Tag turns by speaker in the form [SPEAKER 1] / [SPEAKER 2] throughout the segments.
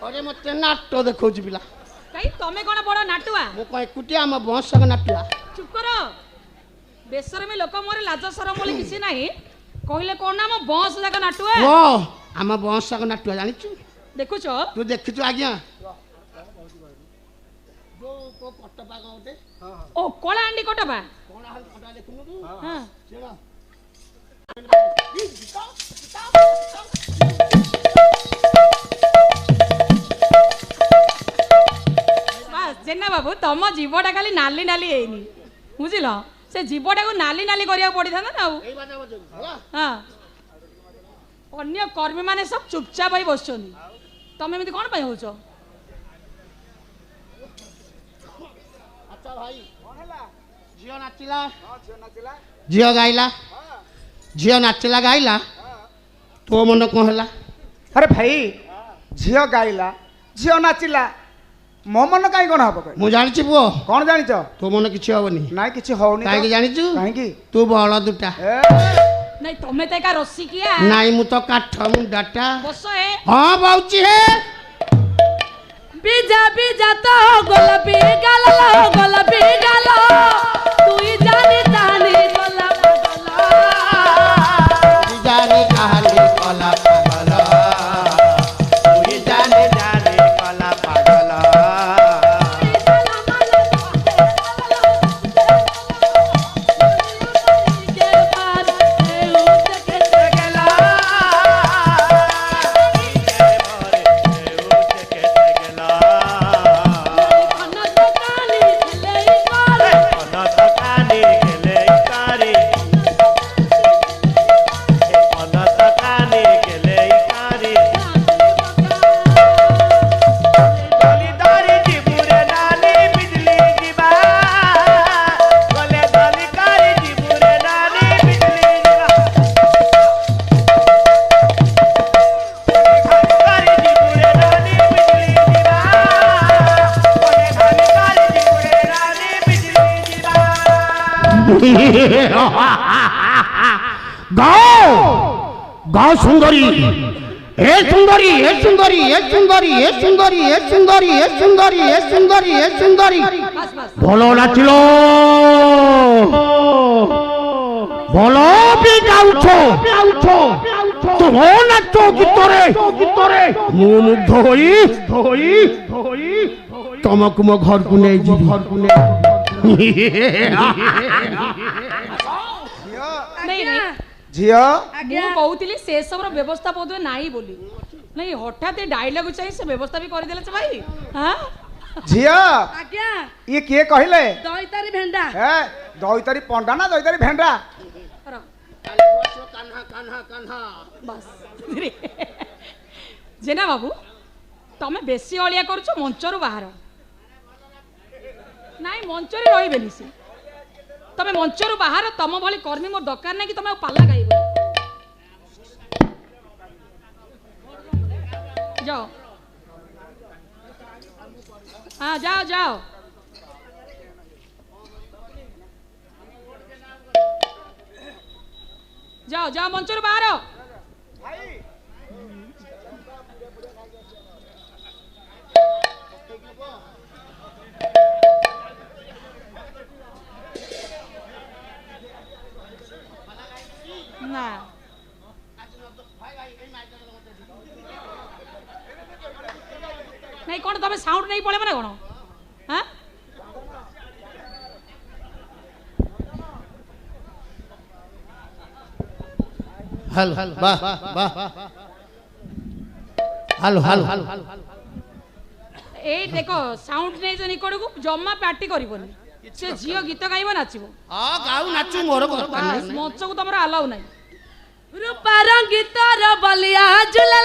[SPEAKER 1] अरे मते नाटो देखौची पिला
[SPEAKER 2] कई तमे कोन बड़ नाटुआ
[SPEAKER 1] मो को एकुटिया हम बंशक नाटुआ
[SPEAKER 2] चुप करो बेसर में लोक मोर लाज शरम बोली किसी नाही कहले कोन ना हम बंश जाक नाटुआ
[SPEAKER 1] ओ हम बंशक नाटुआ जानिछु
[SPEAKER 2] देखुछ
[SPEAKER 1] तू देखिछु आज्ञा जो को कटपा गाउते
[SPEAKER 2] ओ कोला अंडी कोटबा
[SPEAKER 1] कोन हाल कटा देखुनु तू
[SPEAKER 2] हां
[SPEAKER 1] चलो
[SPEAKER 2] बस जेना बाबू तम जीवटा खाली नाली नाली हेनी बुझिल से जीवटा को नाली नाली करिया पड़ी था ना
[SPEAKER 1] एई बाजा बजे होला
[SPEAKER 2] हां अन्य कर्मी माने सब चुपचाप होई बसछनी तमे एमिति कोन पय होछो
[SPEAKER 1] अच्छा भाई कोन हला जियो नाचिला हां जियो नाचिला जियो गाइला झियो नाचिला गाइला तो मन कौन है
[SPEAKER 3] अरे भाई झियो गाइला झियो नाचिला मो मन कहीं कौन हम
[SPEAKER 1] मुझे जानी पुओ
[SPEAKER 3] कौन जानी
[SPEAKER 1] तो मन किसी हेनी
[SPEAKER 3] ना किसी होनी
[SPEAKER 1] कहीं जानीचु
[SPEAKER 3] कहीं
[SPEAKER 1] तू बल दुटा
[SPEAKER 2] नहीं तुम्हें तो का रस्सी किया
[SPEAKER 1] नहीं मु तो काठ मुंडाटा
[SPEAKER 2] बस है
[SPEAKER 1] हाँ बाउची है
[SPEAKER 2] बीजा बीजा तो गोलापी गालो तू ही जानी जानी गोलापी
[SPEAKER 1] जाने कहानी कला पागल तू जाने जाने कला पागल गाओ गाओ सुंदरी हे सुंदरी हे सुंदरी हे सुंदरी हे सुंदरी हे सुंदरी हे सुंदरी हे सुंदरी हे सुंदरी भलो नाचिलो भलो भी गाउछो तुम नाचो गीतरे मु मुग्ध होई तुमको मो घर को नहीं जी
[SPEAKER 2] नहीं नहीं
[SPEAKER 3] झियो
[SPEAKER 2] मु कहूतिली से सब व्यवस्था पदवे नाही बोली नहीं हठात डायलॉग चाहिए से व्यवस्था भी कर देले भाई हां
[SPEAKER 3] झियो
[SPEAKER 4] आज्ञा
[SPEAKER 3] ये किए कहले
[SPEAKER 4] दईतारी भेंडा
[SPEAKER 3] ए दईतारी पंडा ना दईतारी भेंडा
[SPEAKER 1] कान्हा
[SPEAKER 2] बस जेना बाबू तमे बेसी अलिया करूछ मंचरू बाहर नाई मंचरे रहिबेनी से तमे मंचरू बाहर तम भली कर्मी मोर दरकार नहीं कि तमे पाला गाइबो जाओ हाँ जाओ जाओ जाओ जाओ मंचरू बाहर ना नहीं कौन तमें साउंड नहीं पड़े मैंने कौन हाँ
[SPEAKER 1] हेलो वाह वाह हेलो
[SPEAKER 2] ए देखो साउंड नहीं जो निकट को जम्मा पार्टी करबोनी से झियो गीत गाइबो नाचिबो
[SPEAKER 1] हां गाउ नाचू मोर
[SPEAKER 2] मंच को तमरा अलाउ नहीं
[SPEAKER 4] रूपा रंगीतर बलिया झुले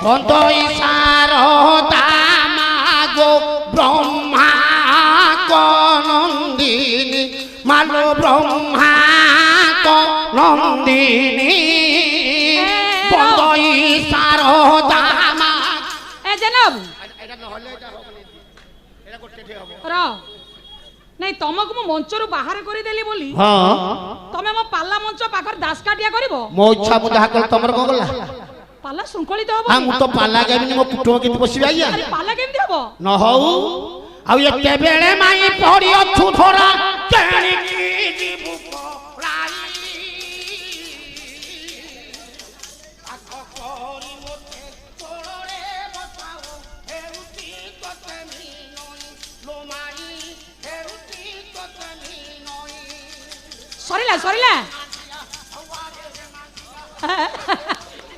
[SPEAKER 1] বন্দই সারদা মাগো ব্রহ্মা নন্দিনী মালো ব্রহ্মা নন্দিনী বন্দই সারদা মা
[SPEAKER 2] এ জেনাব র ନାଇଁ ତମକୁ ମୁଁ ମଞ୍ଚରୁ ବାହାର କରିଦେଲି ବୋଲି
[SPEAKER 1] ହଁ
[SPEAKER 2] ତମେ ମୋ ପାଲା ମଞ୍ଚ ପାଖରେ ଦାସକାଠିଆ କରିବ
[SPEAKER 1] ମୋ ଇଚ୍ଛା ମୁଁ ଯାହା କଲି ତମର କଣ ଗଲା
[SPEAKER 2] ପାଲା ଶୃଙ୍ଖଳିତ ହବ
[SPEAKER 1] ହଁ ମୁଁ ତ ପାଲା ଗାଇବିନି ମୋ କୁଟୁମ୍ବ କେମିତି ବସିବି ଆଜ୍ଞା
[SPEAKER 2] ଆରେ ପାଲା କେମିତି ହବ
[SPEAKER 1] ନ ହଉ ଆଉ ଏତେ ବେଳେ ମାଇ ପଡି ଅଛୁ ଧରା ତେଣିକି ଯିବୁ ପଳାଇ ପାଖ କରି ମୋତେ କୋଳରେ ବସାଅ ହେଉତି ତତେ ମିନଇ ଲୋ ମାଇ ହେଉତି ତତେ ମିନଇ
[SPEAKER 2] ସରିଲା ସରିଲା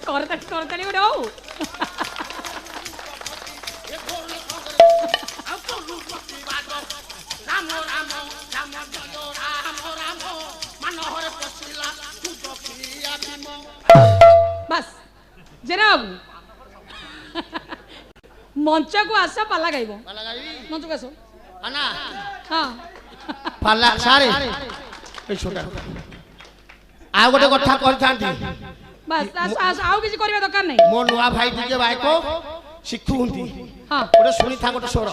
[SPEAKER 2] କରତାଳି ଗୋଟେ ହଉ
[SPEAKER 1] ରାମ ରାମ ରାମ ଜୟ ରାମ ରାମ ମାନହରେ ପଶିଲା ତୁଜ ପ୍ରିୟା ଭୀମ
[SPEAKER 2] ବାସ୍ ଜେନାବ ମଞ୍ଚକୁ ଆସ ପାଲା ଗାଇବ ମଞ୍ଚକୁ ଆସ
[SPEAKER 1] ଆନା
[SPEAKER 2] ହଁ
[SPEAKER 1] ପାଲା ସାରେ এই ছোটা ଆଉ ଗୋଟେ କଥା କହିଥାନ୍ତି
[SPEAKER 2] ବାସ୍ ଆସ ଆଉ କିଛି କରିବା ଦରକାର ନାହିଁ
[SPEAKER 1] ମୋ ନୂଆ ଭାଇ ଟିକେ ଭାଇକୁ ଶିଖୁଛନ୍ତି
[SPEAKER 2] ହଁ
[SPEAKER 1] ଗୋଟେ ଶୁଣିଥା ଗୋଟେ ସ୍ୱର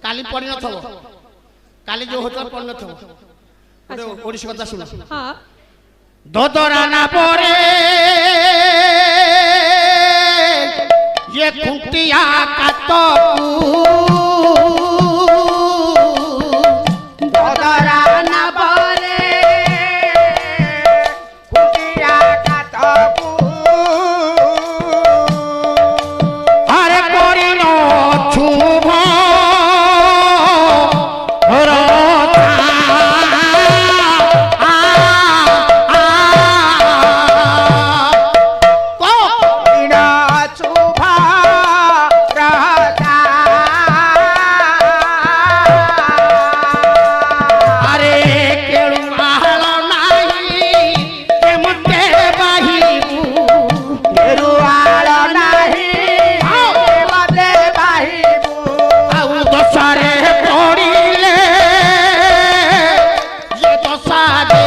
[SPEAKER 1] କାଲି ପଡି ନଥିବ କାଲି ଯୋଉ ହୋଟେଲ ପଡି ନଥିବ ଗୋଟେ ଓଡ଼ିଶୀ କଥା ଶୁଣ
[SPEAKER 2] ହଁ
[SPEAKER 1] ଦଦରାନା ପରେ ଇଏ ଖୁଣ୍ଟିଆ କାତକୁ
[SPEAKER 3] ଦଦରାନା ପରେ ଖୁଣ୍ଟିଆ କାତକୁ
[SPEAKER 1] আরে করিল শুভ
[SPEAKER 3] ইনা চুভা রাজা
[SPEAKER 1] আরে কেড়ু আহল নাই কেমতে বাহিবু
[SPEAKER 3] এরুয়াল নাহি মতে বাহিবু
[SPEAKER 1] আউ দশারে পড়িলে যে দশা দে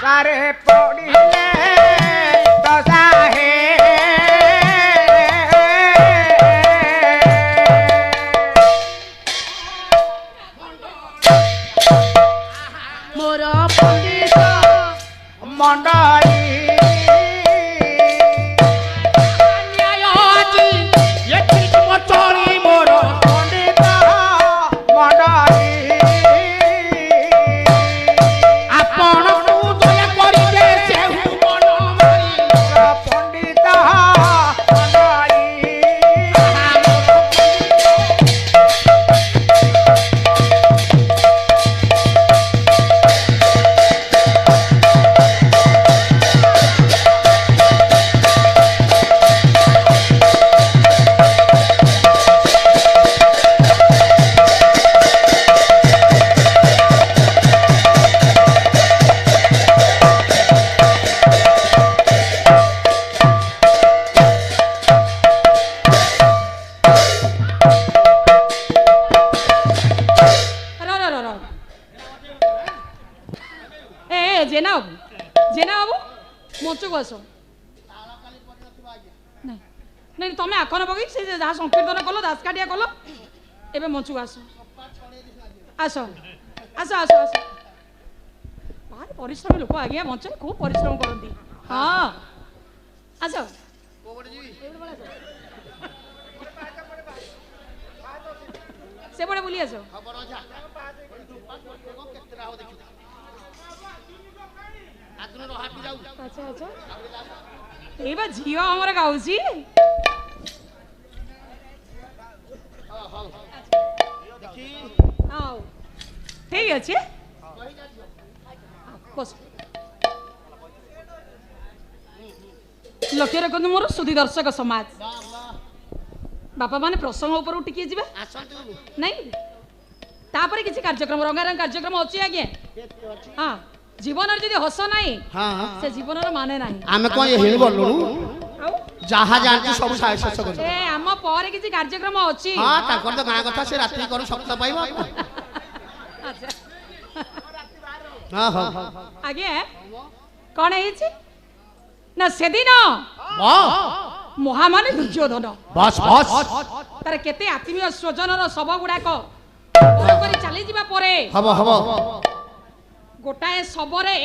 [SPEAKER 3] সারে পড়িলে দশা হে
[SPEAKER 4] ମୋର ପଣ୍ଡିତ
[SPEAKER 3] মন্ডলী
[SPEAKER 1] আজি এটি মচরি মোর
[SPEAKER 3] পণ্ডিত মন্ডলী
[SPEAKER 1] আপন দয়া করিবে সেহু মন মারি
[SPEAKER 3] পণ্ডিত মন্ডলী
[SPEAKER 2] জেনাব জেনাব মঞ্চକୁ ଆସ ନାଇଁ ନାଇଁ ତମେ ଆଖନ ପକେଇ ସେ ଯାହା ସଂକୀର୍ତ୍ତନ କଲ ଦାସକାଠିଆ କଲ ଏବେ ମଞ୍ଚକୁ ଆସ ଆସ ଆସ ଆସ ଆସ ଭାରି ପରିଶ୍ରମୀ ଲୋକ ଆଜ୍ଞା ମଞ୍ଚରେ ଖୁବ୍ ପରିଶ୍ରମ କରନ୍ତି ହଁ ଆସ ସେପଟେ ବୁଲି ଆସ ଆଚ୍ଛା ଆଚ୍ଛା ଏଇ ବା ଝିଅ ଆମର ଗାଉଛି ହଉ ଠିକ ଅଛି ବସ ଲକ୍ଷ୍ୟ ରଖନ୍ତୁ ମୋର ସୁଧୀ ଦର୍ଶକ ସମାଜ ବାପା ମାନେ ପ୍ରସଙ୍ଗ ଉପରକୁ ଟିକେ ଯିବେ ନାଇଁ ତାପରେ କିଛି କାର୍ଯ୍ୟକ୍ରମ ରଙ୍ଗାରଙ୍ଗ କାର୍ଯ୍ୟକ୍ରମ ଅଛି ଆଜ୍ଞା ହଁ जीवन जदि हस नाही
[SPEAKER 1] हाँ
[SPEAKER 2] से जीवन माने नाही
[SPEAKER 1] आमे कौन ये हिल बोलू
[SPEAKER 2] आउ
[SPEAKER 1] जहाँ जानती सब शेष कर
[SPEAKER 2] ए आम पर किसी कार्यक्रम अछि
[SPEAKER 1] हाँ ताकर तो गाँ कथा से रात्रि करू सप्ताह पाइब
[SPEAKER 2] अच्छा
[SPEAKER 1] हाँ हाँ
[SPEAKER 2] आगे कौन है ना से दिन महामानी दुर्योधन
[SPEAKER 1] बस बस
[SPEAKER 2] तार केते आत्मीय स्वजनर शव गुड़ाक कर चली जीवा परे
[SPEAKER 1] हब हब
[SPEAKER 2] गोटाए शवरे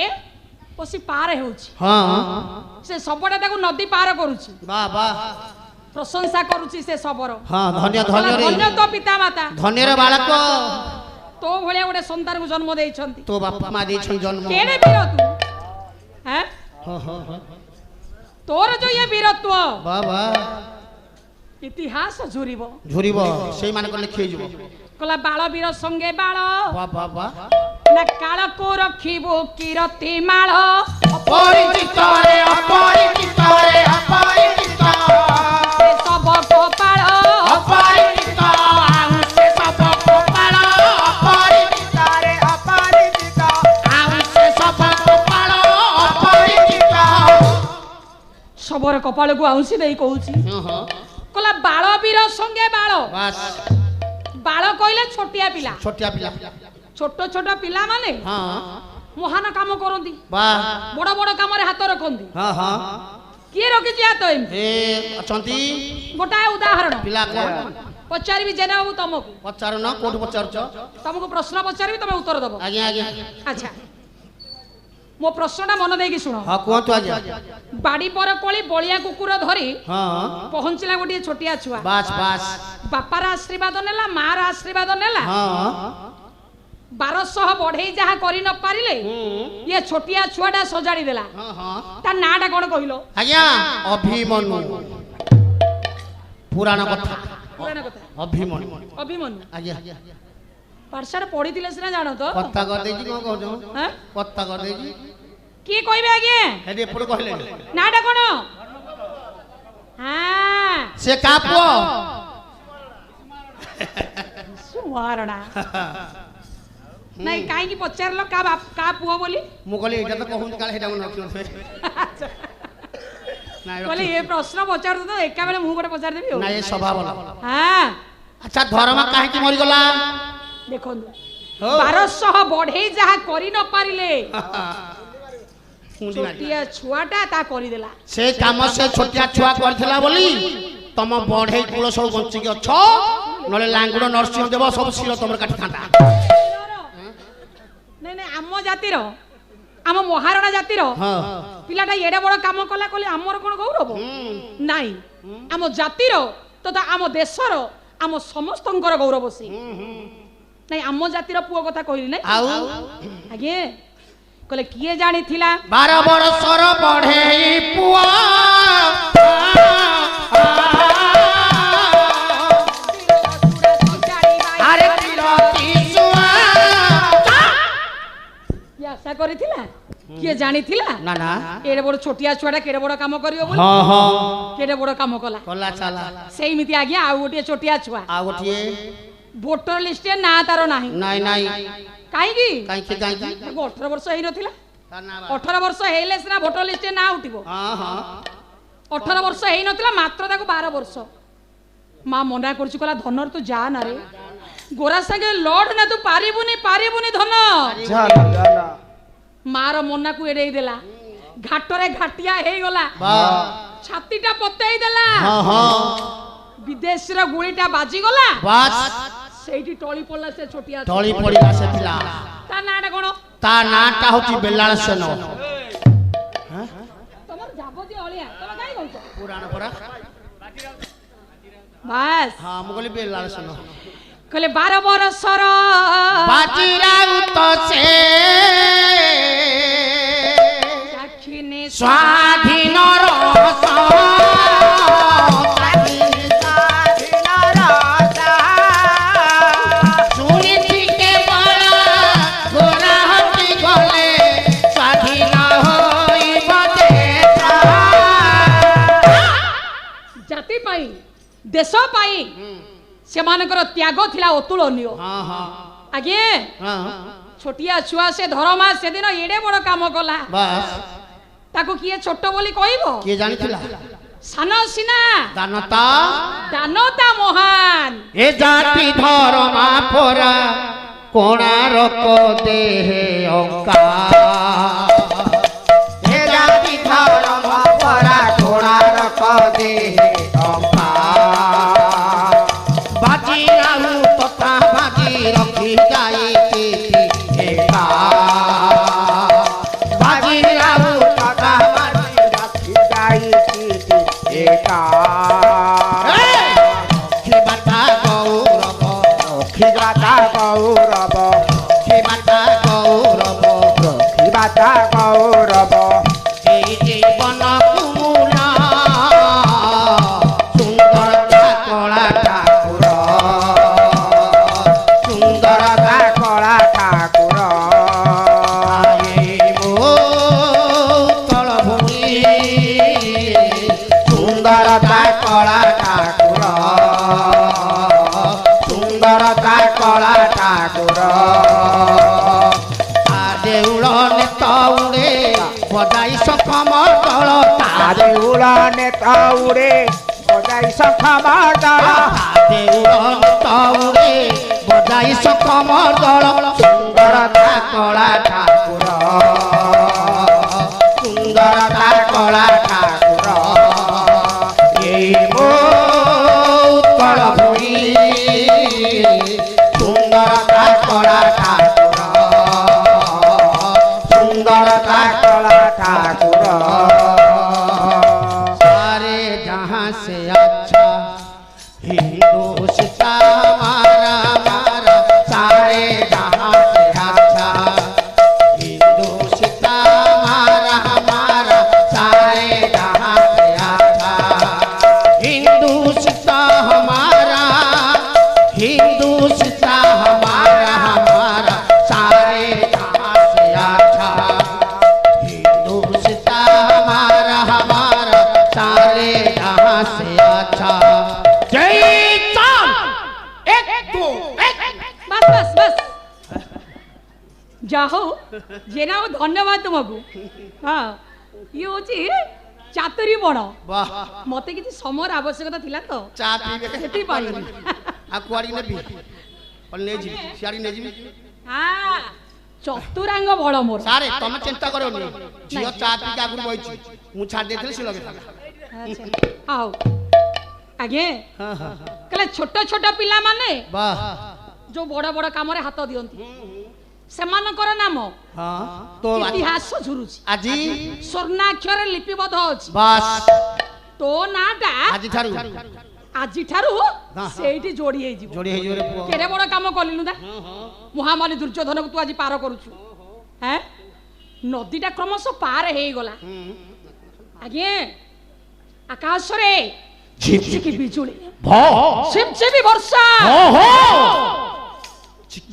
[SPEAKER 2] पसी पार होउछि
[SPEAKER 1] हाँ
[SPEAKER 2] से शवटा ताको नदी पार करूछि
[SPEAKER 1] वाह वाह
[SPEAKER 2] प्रशंसा करूछि से शवर
[SPEAKER 1] हाँ धन्य धन्य रे
[SPEAKER 2] धन्य तो पिता माता
[SPEAKER 1] धन्य रे बालक
[SPEAKER 2] तो भलिया गोटे संतान को जन्म देइछंती
[SPEAKER 1] तो बापा माँ दी जन्म
[SPEAKER 2] केने वीर तू हैं
[SPEAKER 1] हाँ हाँ हाँ
[SPEAKER 2] तोर जो ये वीरत्व
[SPEAKER 1] वाह वाह
[SPEAKER 2] इतिहास झुरिबो
[SPEAKER 1] झुरिब से मान को लिखि जइबो
[SPEAKER 2] कला बाल वीर संगे बाल
[SPEAKER 1] वाह वाह वाह
[SPEAKER 2] ना काल को रखिबो कीरति माल
[SPEAKER 1] अपरिचित रे अपरिचित रे अपरिचित
[SPEAKER 2] से सब को पाल
[SPEAKER 1] अपरिचित आउ से सब को पाल अपरिचित
[SPEAKER 3] रे अपरिचित
[SPEAKER 1] आउ से सब को पाल अपरिचित
[SPEAKER 2] सबर कपाल को आउसी देई कहूची
[SPEAKER 1] हाँ
[SPEAKER 2] कला बाल वीर संगे बाल
[SPEAKER 1] बस
[SPEAKER 2] बाल कहले छोटिया पिला
[SPEAKER 1] छोटिया पिला
[SPEAKER 2] छोट छोट पिला माने
[SPEAKER 1] हाँ
[SPEAKER 2] महान काम करंती
[SPEAKER 1] वाह
[SPEAKER 2] बड़ बड़ काम रे हाथ रखंती
[SPEAKER 1] हाँ हाँ
[SPEAKER 2] किए रखिछि हाथ एम
[SPEAKER 1] ए अछंती
[SPEAKER 2] गोटाए उदाहरण
[SPEAKER 1] पिला कोन
[SPEAKER 2] पचारिबि जेना बाबू तुमको
[SPEAKER 1] पचार न कोठ पचारछ
[SPEAKER 2] तुमको प्रश्न पचारिबि तुम उत्तर दबो
[SPEAKER 1] आज्ञा आज्ञा
[SPEAKER 2] अच्छा मो प्रश्नटा मन देकी सुनो
[SPEAKER 1] हाँ कहतु आज्ञा
[SPEAKER 2] बाड़ी पर कोली बलिया कुकुर धरी
[SPEAKER 1] हाँ
[SPEAKER 2] पहुंचला गोटे छोटिया छुआ
[SPEAKER 1] बास बास
[SPEAKER 2] बापार आशीर्वाद नेला मार आशीर्वाद नेला
[SPEAKER 1] हाँ
[SPEAKER 2] 1200 बढ़ई जहा करि न पारिले ये छोटिया छुआटा सजाड़ी देला
[SPEAKER 1] हाँ हाँ
[SPEAKER 2] ता नाटा कोन कहिलो
[SPEAKER 1] आज्ञा अभिमन्यु पुराण कथा
[SPEAKER 2] पुराण कथा
[SPEAKER 1] अभिमन्यु
[SPEAKER 2] अभिमन्यु
[SPEAKER 1] आज्ञा
[SPEAKER 2] पाठशाला पढ़िथिले सिना जानो तो
[SPEAKER 1] कथा कर देजी कोन कहजो
[SPEAKER 2] हैं
[SPEAKER 1] कथा कर देजी
[SPEAKER 2] की कहबे आगे
[SPEAKER 1] हेडी एपड़ कहले
[SPEAKER 2] नाटा कोन हां
[SPEAKER 1] से कापो
[SPEAKER 2] सुवारणा नहीं काहे की पचारलो का बाप का पुओ बोली
[SPEAKER 1] मु कहली एटा तो कहून काल हेडा मन रखियो थे नाइ
[SPEAKER 2] बोले ये प्रश्न पचार तो एका बेले मुंह गोटे पचार देबी हो
[SPEAKER 1] ना ये स्वभाव
[SPEAKER 2] हां
[SPEAKER 1] अच्छा धर्म काहे की मरि गला
[SPEAKER 2] देखो 1200 बढ़ई जहा करि न पारिले छोटिया छुआटा ता करि देला
[SPEAKER 1] से काम से छोटिया छुआ करथिला बोली तम बढ़ई कुल सब बंची के अछ नले लांगुड नरसिंह देव सब सिर तमर काटी थांता
[SPEAKER 2] नहीं नहीं आम जातिर आम महारणा जातिर
[SPEAKER 1] हां
[SPEAKER 2] पिलाटा एडे बड़ काम कला कहले हमर कोन गौरव नाही आम जातिर तथा आम देशर आम समस्तंकर गौरव से नहीं आम जातिर पुओ कथा कहली नहीं
[SPEAKER 1] आउ
[SPEAKER 2] आगे कहले किए जानी थिला
[SPEAKER 1] 12 वर्षर बढ़ई पुआ अरे किरती सुआ
[SPEAKER 2] ये आशा करिथिला किए जानी थिला
[SPEAKER 1] ना ना
[SPEAKER 2] एडे बड़ छोटिया छुआटा केडे बड़ काम करियो बोली
[SPEAKER 1] हां हां
[SPEAKER 2] केडे बड़ काम कला
[SPEAKER 1] कला चला
[SPEAKER 2] सेमिति आज्ञा आ गोटे छोटिया छुआ
[SPEAKER 1] आ गोटिए
[SPEAKER 2] वोटर लिस्ट ना तारो नाही
[SPEAKER 1] नाइ नाइ
[SPEAKER 2] काहे की
[SPEAKER 1] काई के
[SPEAKER 2] 18 वर्ष हेइ नथिला
[SPEAKER 1] ना
[SPEAKER 2] 18 वर्ष हेले सिना वोटर लिस्ट ना उठिबो
[SPEAKER 1] हां हां
[SPEAKER 2] 18 वर्ष हेइ नथिला मात्र ताको 12 वर्ष मां मना करछि कला धनर तू जा ना रे गोरा संगे लॉर्ड ना तू पारिबुनी धन
[SPEAKER 3] जाना जाना
[SPEAKER 2] मार मना को एडे देला घाटरे घाटिया हेइ गला
[SPEAKER 1] वाह
[SPEAKER 2] छातीटा पतेई देला
[SPEAKER 1] हां हां
[SPEAKER 2] विदेश रा गुळीटा बाजी गला
[SPEAKER 1] बस
[SPEAKER 2] सेठी टळी पडला से छोटिया
[SPEAKER 1] टळी पडिला से पिला
[SPEAKER 2] ता नाटा कोन
[SPEAKER 1] ता नाटा होची बेलाळ सेन
[SPEAKER 2] तमर जाबती अलिया तम काई गलछ
[SPEAKER 1] पुराण परा
[SPEAKER 2] बस
[SPEAKER 1] हां मुगली बेलाळ सेन
[SPEAKER 2] कहले 12 वर्षर
[SPEAKER 1] बाजीराउत से
[SPEAKER 2] साक्षीने
[SPEAKER 1] स्वाधीन रस सुनिथि के बड़ा गोरा हटी गले स्वाधीन होइब देश
[SPEAKER 2] जाति पाई देश पाई सेमानकर त्याग थिला अतुलनीय
[SPEAKER 1] हां हां
[SPEAKER 2] आगे
[SPEAKER 1] हां
[SPEAKER 2] ଛୋଟିଆ ଛୁଆ ସେ ଧରମା ସେଦିନ ଏଡେ ବଡ କାମ କଲା
[SPEAKER 1] ବାସ୍
[SPEAKER 2] ତାକୁ କିଏ ଛୋଟ ବୋଲି କହିବ
[SPEAKER 1] କିଏ ଜାଣିଥିଲା
[SPEAKER 2] ସାନ ସିନା
[SPEAKER 1] ଦାନତା
[SPEAKER 2] ଦାନତା ମହାନ
[SPEAKER 1] ଏ ଜାତି ଧରମା ପରା କୋଣାର୍କ ଦେହେ ଅଙ୍କା ଏ ଜାତି ଧରମା ପରା କୋଣାର୍କ ଦେହେ ଅଙ୍କା ବାଜି ରାହୁ ତଥା ବାଜି ରଖି ଯାଇକି ଏକା ବାଜି ରାହୁ ତଥା ବାଜି ରଖି ଯାଇକି ଏକା କ୍ଷୀମାତା ଗୌରବ
[SPEAKER 3] କ୍ଷୀବାତା ଗୌରବ
[SPEAKER 1] କ୍ଷୀମାତା ଗୌରବ
[SPEAKER 3] କ୍ଷୀବାତା ଗୌରବ
[SPEAKER 1] এই জীবন কুমুলা সুন্দরতা কলা ঠাকুর সুন্দরতা
[SPEAKER 3] କଳା ଠାକୁର
[SPEAKER 1] তল ভূমি সুন্দরতা কলা ঠাকুর সুন্দরতা কলা ঠাকুর দেউল নেত উড়ে বজাই সখম তল
[SPEAKER 3] ଦେଉଳ ନେତ ଉଡ଼େ ବଜାଇ ଶଙ୍ଖ ମାଦଳ
[SPEAKER 1] দেউল নেত উড়ে বজাই সখম দল সুন্দরতা কলা ঠাকুর সুন্দরতা কলা ঠাকুর এই মো উৎকল ভূমি সুন্দরতা কলা ঠাকুর সুন্দরতা
[SPEAKER 3] କଳା ଠାକୁର
[SPEAKER 1] सारे जहां से अच्छा हिंदुस्तान हमारा हमारा सारे जहां से अच्छा हिंदुस्तान हमारा हमारा सारे जहां से अच्छा हिंदुस्तान हमारा हमारा सारे जहां से अच्छा हिंदुस्तान हमारा सारे जहां से अच्छा जय चांद एक दो
[SPEAKER 2] বাস বাস বাস যা হଉ জেনা ধন্যবাদ তোমাকে হ্যাঁ ইয়ে হচ্ছে চাতুরি বড়
[SPEAKER 1] वाह
[SPEAKER 2] মতে কিছু সময়ের আবশ্যকতা ଥିଲା তো
[SPEAKER 1] चा पीबे
[SPEAKER 2] ସେଥିପାଇଁ
[SPEAKER 1] आ कुआड़ी नेबी और ले जी सियाड़ी ने जी
[SPEAKER 2] হ্যাঁ চতুরাঙ্গ বড় মোর
[SPEAKER 1] सारे तमे चिंता करो नी जियो चा पी के आगु बइची मु छाड़ देथले से लगे
[SPEAKER 2] আচ্ছা আও আগে
[SPEAKER 1] हां हां
[SPEAKER 2] কলে ছোট ছোট পিলা মানে
[SPEAKER 1] वाह
[SPEAKER 2] जो बड़ बड़ काम रे हाथ दियंती सेमानकर नाम
[SPEAKER 1] हां तो
[SPEAKER 2] इतिहास झुरुची
[SPEAKER 1] आजी
[SPEAKER 2] स्वर्णाक्षर लिपिबद्ध अछि
[SPEAKER 1] बस
[SPEAKER 2] तो नाटा
[SPEAKER 1] आजी ठारू
[SPEAKER 2] आजी ठारू सेठी जोड़ी हे जीव
[SPEAKER 1] जोड़ी हे जोरे पुआ
[SPEAKER 2] केरे बड़ काम कलिनु दा महामाली दुर्योधन को तू आज पार करूछु हैं नदीटा क्रमश पार हे गला आगे आकाश रे झिपझिपी बिजुली
[SPEAKER 1] भो
[SPEAKER 2] झिपझिपी वर्षा
[SPEAKER 1] हो हो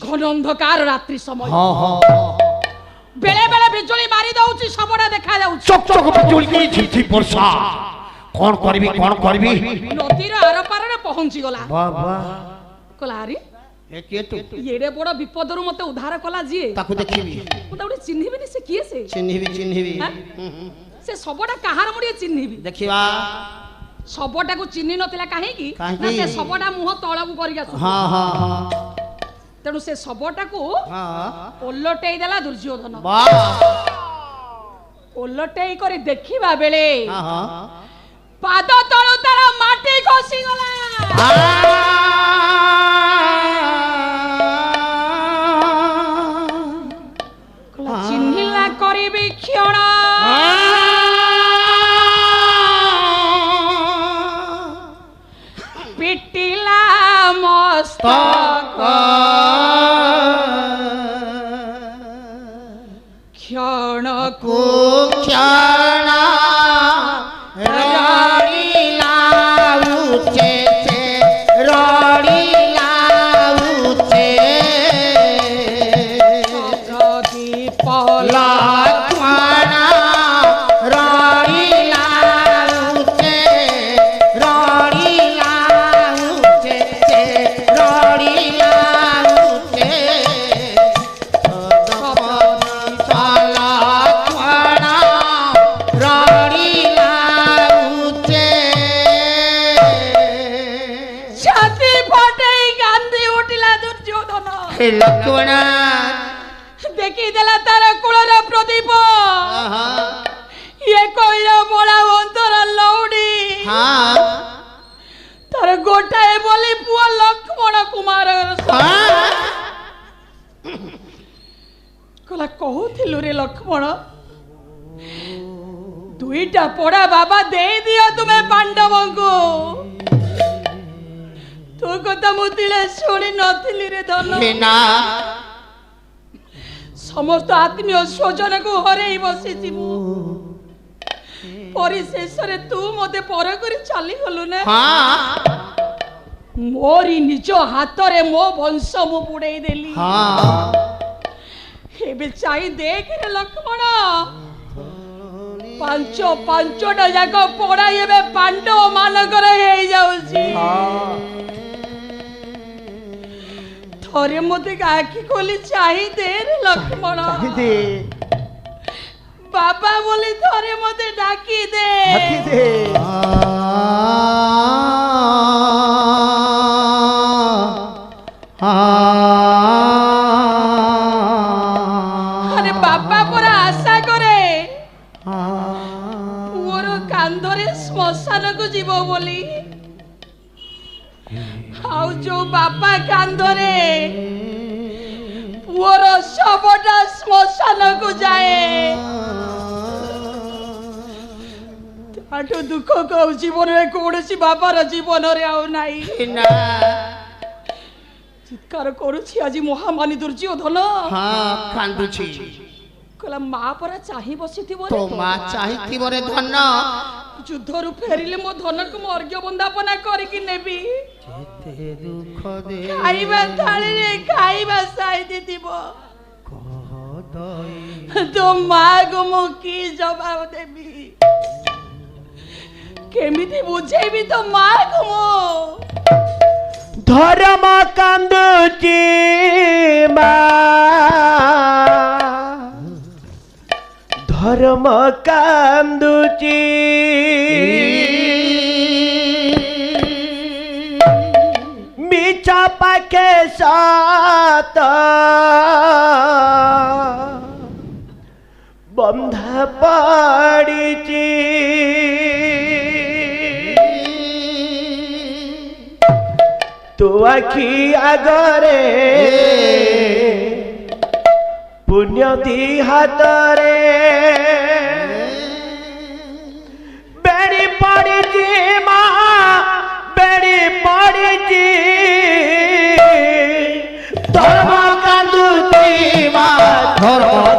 [SPEAKER 2] घन अंधकार रात्रि समय
[SPEAKER 1] हां हां
[SPEAKER 2] बेले बेले बिजुली मारी दउची सबडा देखा जाउची
[SPEAKER 1] चक चक बिजुली करी छिछि वर्षा कोन करबी
[SPEAKER 2] नदीर आर पार रे पहुंची गला
[SPEAKER 1] वाह वाह
[SPEAKER 2] कलारी
[SPEAKER 1] ए के तू
[SPEAKER 2] येडे बड़ विपदरु मते उद्धार कला जिए
[SPEAKER 1] ताकू देखिबी
[SPEAKER 2] मते उडे चिन्हिबिनी से किए से
[SPEAKER 1] चिन्हिबी
[SPEAKER 2] हाँ? से सबडा कहार मुडे चिन्हिबी
[SPEAKER 1] देखिबा
[SPEAKER 2] सबडा को चिन्हि नथिला काहे की
[SPEAKER 1] काहेकि?
[SPEAKER 2] ना से सबडा मुह तळाकू करी आसु
[SPEAKER 1] हां हां हां
[SPEAKER 2] तेणु से सबडा को
[SPEAKER 1] हां
[SPEAKER 2] ओलटेई देला दुर्योधन
[SPEAKER 1] वाह
[SPEAKER 2] ओलटेई करी देखिबा बेले
[SPEAKER 1] हां हां
[SPEAKER 2] पाद तळु तार माटी खसी गला चिन्हिला करिबी क्षण पिटिला मस्तक क्षण को
[SPEAKER 1] क्षण रड़ीला उचे रड़ीला उचे
[SPEAKER 2] पला
[SPEAKER 1] लक्ष्मण रड़ीला उचे रड़ीला उचे रड़ी ଲକ୍ଷ୍ମଣ
[SPEAKER 2] ଦେଖିଦେଲା ତାର କୂଳର ପ୍ରଦୀପ ଇଏ କହିଲା ବଳା ଅନ୍ତର ଲଉଡି ତାର ଗୋଟାଏ ବୋଲି ପୁଅ ଲକ୍ଷ୍ମଣ କୁମାର କହିଲା କହୁଥିଲୁ ରେ ଲକ୍ଷ୍ମଣ ଦୁଇଟା ପଡା ବାବା ଦେଇଦିଅ ତୁମେ ପାଣ୍ଡବଙ୍କୁ ତୋ କଥା ମୁଁ ତିଳେ ଶୁଣି ନଥିଲି ରେ ଧନ ସମସ୍ତ ଆତ୍ମୀୟ ସ୍ୱଜନକୁ ହରେଇ ବସିଛି ମୁଁ ପରିଶେଷରେ ତୁ ମତେ ପର କରି ଚାଲିଗଲୁ ନା ମୋରି ନିଜ ହାତରେ ମୋ ବଂଶ ମୁଁ ବୁଡେଇ ଦେଲି ଏବେ ଚାହିଁ ଦେଖରେ ଲକ୍ଷ୍ମଣ ପାଞ୍ଚଟା ଯାକ ପଡା ଏବେ ପାଣ୍ଡବ ମାନଙ୍କର ହେଇଯାଉଛି ଥରେ ମତେ ଆଖି ଖୋଲି ଚାହିଁ ଦେ ଲକ୍ଷ୍ମଣ ବାବା ବୋଲି ଥରେ ମତେ ଡାକି ଦେ ଆରେ ବାବା ପରା ଆଶା କରେ ପୁଅର କାନ୍ଧରେ ଶ୍ମଶାନକୁ ଯିବ ବୋଲି ଆଉ ଯୋଉ ବାପା କାନ୍ଧରେ ପୁଅର ଶବଟା ଶ୍ମଶାନକୁ ଯାଏ ତାଠୁ ଦୁଃଖ କଉ ଜୀବନରେ କୌଣସି ବାପାର ଜୀବନରେ ଆଉ ନାହିଁ ଚିତ୍କାର କରୁଛି ଆଜି ମହାମାନି ଦୁର୍ଯ୍ୟୋଧନ
[SPEAKER 1] କାନ୍ଦୁଛି
[SPEAKER 2] କହିଲା ମା ପରା ଚାହିଁ ବସିଥିବ
[SPEAKER 1] ତୋ ମା ଚାହିଁଥିବ ରେ ଧନ
[SPEAKER 2] ଯୁଦ୍ଧରୁ ଫେରିଲେ ମୋ ଧନକୁ ମୁଁ ଅର୍ଘ୍ୟ ବନ୍ଦାପନା କରିକି ନେବି ଖାଇବା ଥାଳିରେ ଖାଇବା ସାଇତି ଥିବ ତୋ ମାକୁ ମୁଁ କି ଜବାବ ଦେବି କେମିତି ବୁଝେଇବି ତୋ ମାକୁ ମୁଁ
[SPEAKER 1] ଧର୍ମ କାନ୍ଦୁଛି ମା ଧର୍ମ କାନ୍ଦୁଛି ମିଛ ପାଖେ ସତ ବନ୍ଧା ପଡ଼ିଛି ତୋ ଆଖି ଆଗରେ ପୁଣ୍ୟ ଦି ହାତରେ ବେଡ଼ି ପଡ଼ିଛି ମା ବେଡ଼ି ପଡ଼ିଛି ଧର୍ମ କାନ୍ଦୁଛି ମା ଧର୍ମ